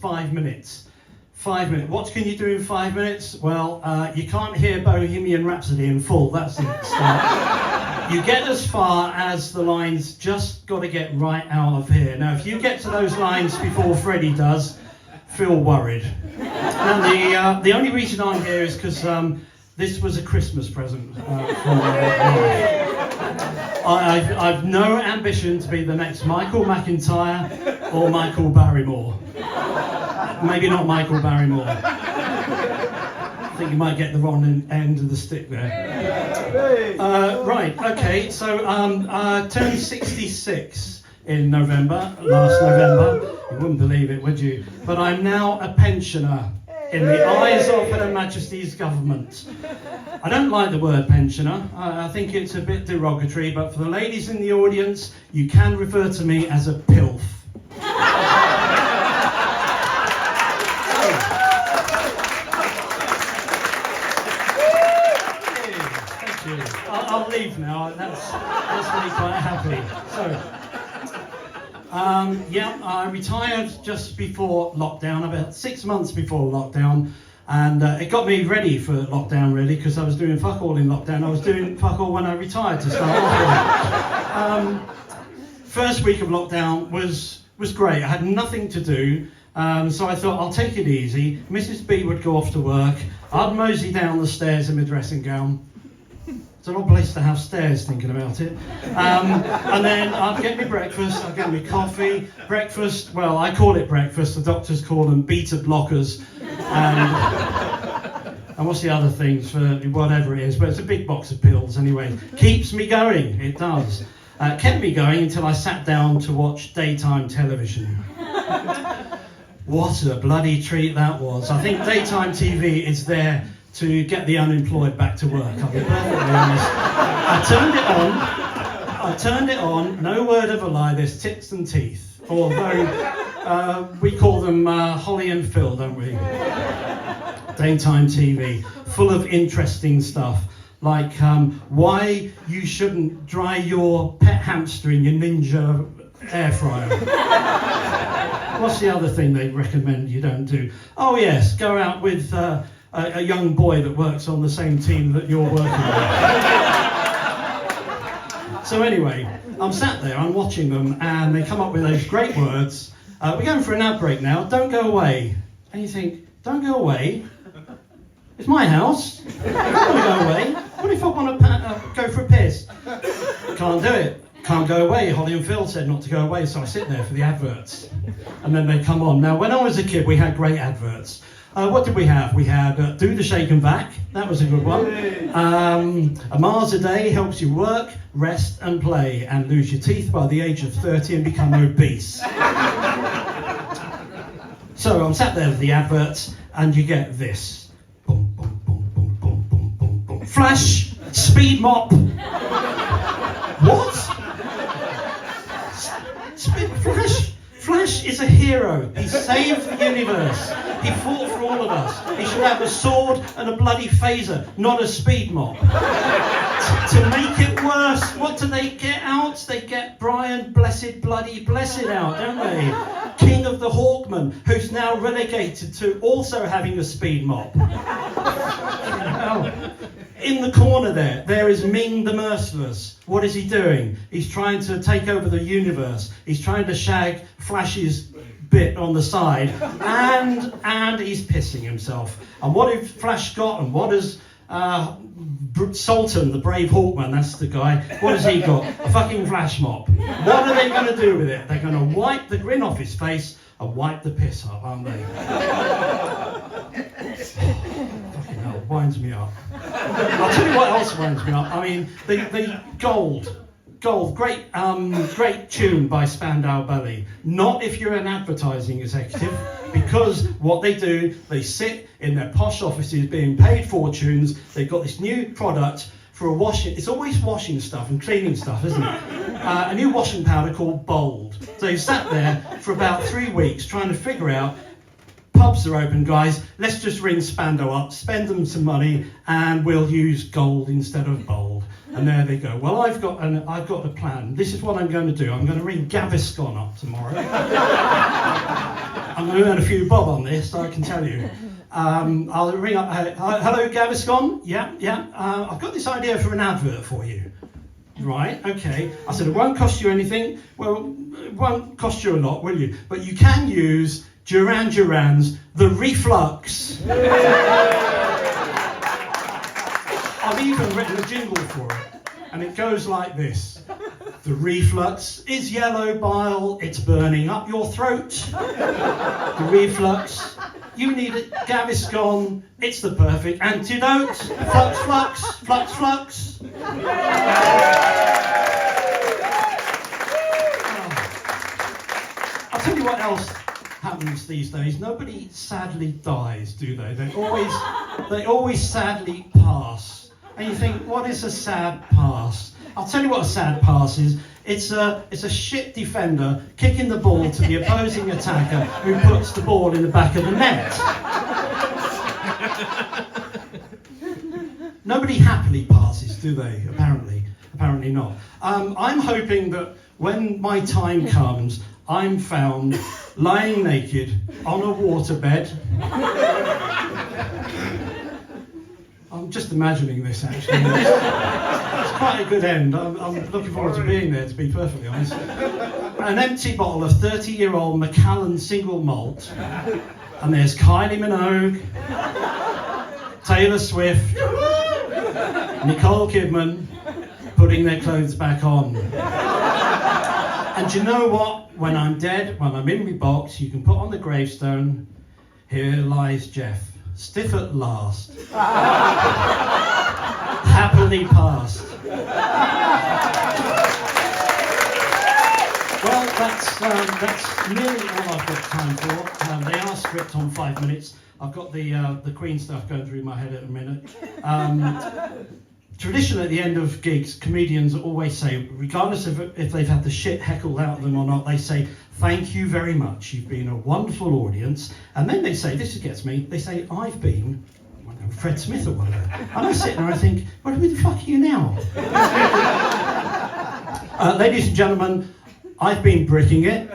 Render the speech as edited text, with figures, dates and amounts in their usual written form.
5 minutes. 5 minutes. What can you do in 5 minutes? Well, you can't hear Bohemian Rhapsody in full. That's the start. You get as far as the lines, just got to get right out of here. Now, if you get to those lines before Freddie does, feel worried. And the only reason I'm here is because this was a Christmas present from my wife. I've no ambition to be the next Michael McIntyre or Michael Barrymore. Maybe not Michael Barrymore. I think you might get the wrong end of the stick there. Right, okay, so turned 66 in November, last November. You wouldn't believe it, would you? But I'm now a pensioner in the eyes of Her Majesty's government. I don't like the word pensioner. I think it's a bit derogatory, but for the ladies in the audience, you can refer to me as a PILF. I'll leave now. That's me quite happy. So, I retired just before lockdown, about 6 months before lockdown, and it got me ready for lockdown really, because I was doing fuck all in lockdown. I was doing fuck all when I retired to start off with. First week of lockdown was great. I had nothing to do. So I thought, I'll take it easy. Mrs. B would go off to work. I'd mosey down the stairs in my dressing gown. It's an odd place to have stairs, thinking about it. And then I'd get me breakfast, I'd get me coffee. Breakfast, well, I call it breakfast. The doctors call them beta blockers. And what's the other things for whatever it is? But it's a big box of pills anyway. Keeps me going, it does. Kept me going until I sat down to watch daytime television. What a bloody treat that was. I think daytime TV is there to get the unemployed back to work, I'll be perfectly honest. I turned it on, no word of a lie, there's tits and teeth. Although, we call them Holly and Phil, don't we? Daytime TV, full of interesting stuff, like why you shouldn't dry your pet hamster in your Ninja air fryer. What's the other thing they recommend you don't do? Oh yes, go out with a young boy that works on the same team that you're working with. So anyway, I'm sat there, I'm watching them, and they come up with those great words. We're going for an ad break now, don't go away. And you think, don't go away? It's my house. I don't want to go away. What if I want to go for a piss? Can't do it. Can't go away. Holly and Phil said not to go away, so I sit there for the adverts. And then they come on. Now, when I was a kid, we had great adverts. What did we have? We had Do the Shake and Vac. That was a good one. A Mars a day helps you work, rest and play and lose your teeth by the age of 30 and become obese. So I'm sat there with the adverts and you get this. Boom, boom, boom, boom, boom, boom, boom, boom. Flash, speed mop. What? Flash is a hero. He saved the universe. He fought for all of us. He should have a sword and a bloody phaser, not a speed mop. To make it worse, what do they get out? They get Brian Blessed out, don't they? King of the Hawkmen, who's now relegated to also having a speed mop. In the corner there is Ming the Merciless. What is he doing? He's trying to take over the universe. He's trying to shag Flash's bit on the side, and he's pissing himself. And what have Flash got? And what has Sultan, the brave Hawkman, that's the guy, what has he got? A fucking flash mop. What are they going to do with it? They're going to wipe the grin off his face and wipe the piss up, aren't they? Fucking hell, winds me up. I'll tell you what else winds me up. I mean, the Gold, great tune by Spandau Ballet. Not if you're an advertising executive, because what they do, they sit in their posh offices being paid fortunes. They've got this new product for a washing. It's always washing stuff and cleaning stuff, isn't it? A new washing powder called Bold. So they sat there for about 3 weeks trying to figure out pubs are open, guys. Let's just ring Spando up, spend them some money, and we'll use gold instead of bold. And there they go. Well, I've got a plan. This is what I'm going to do. I'm going to ring Gaviscon up tomorrow. I'm going to earn a few bob on this, I can tell you. I'll ring up. Hello, Gaviscon. Yeah. I've got this idea for an advert for you. Right, okay. I said, it won't cost you anything. Well, it won't cost you a lot, will you? But you can use Duran Duran's The Reflux. I've even written a jingle for it. And it goes like this. The reflux is yellow bile. It's burning up your throat. The reflux. You need it. Gaviscon. It's the perfect antidote. Flux, flux, flux, flux. I'll tell you what else happens these days. Nobody sadly dies, do they? They always sadly pass. And you think, what is a sad pass? I'll tell you what a sad pass is. It's a shit defender kicking the ball to the opposing attacker who puts the ball in the back of the net. Nobody happily passes, do they? Apparently not. I'm hoping that when my time comes, I'm found lying naked on a waterbed. I'm just imagining this, actually. It's quite a good end. I'm looking forward to being there, to be perfectly honest. An empty bottle of 30-year-old Macallan single malt, and there's Kylie Minogue, Taylor Swift, Nicole Kidman putting their clothes back on. And do you know what? When I'm dead, when I'm in my box, you can put on the gravestone, here lies Jeff. Stiff at last. Happily passed. Well, that's nearly all I've got time for. They are strict on 5 minutes. I've got the Queen stuff going through my head at a minute. Traditionally, at the end of gigs, comedians always say, regardless of if they've had the shit heckled out of them or not, they say, thank you very much, you've been a wonderful audience. And then they say, this gets me, they say, I've been, I don't know, Fred Smith or whatever. And I sit there and I think, well, who the fuck are you now? Ladies and gentlemen, I've been bricking it.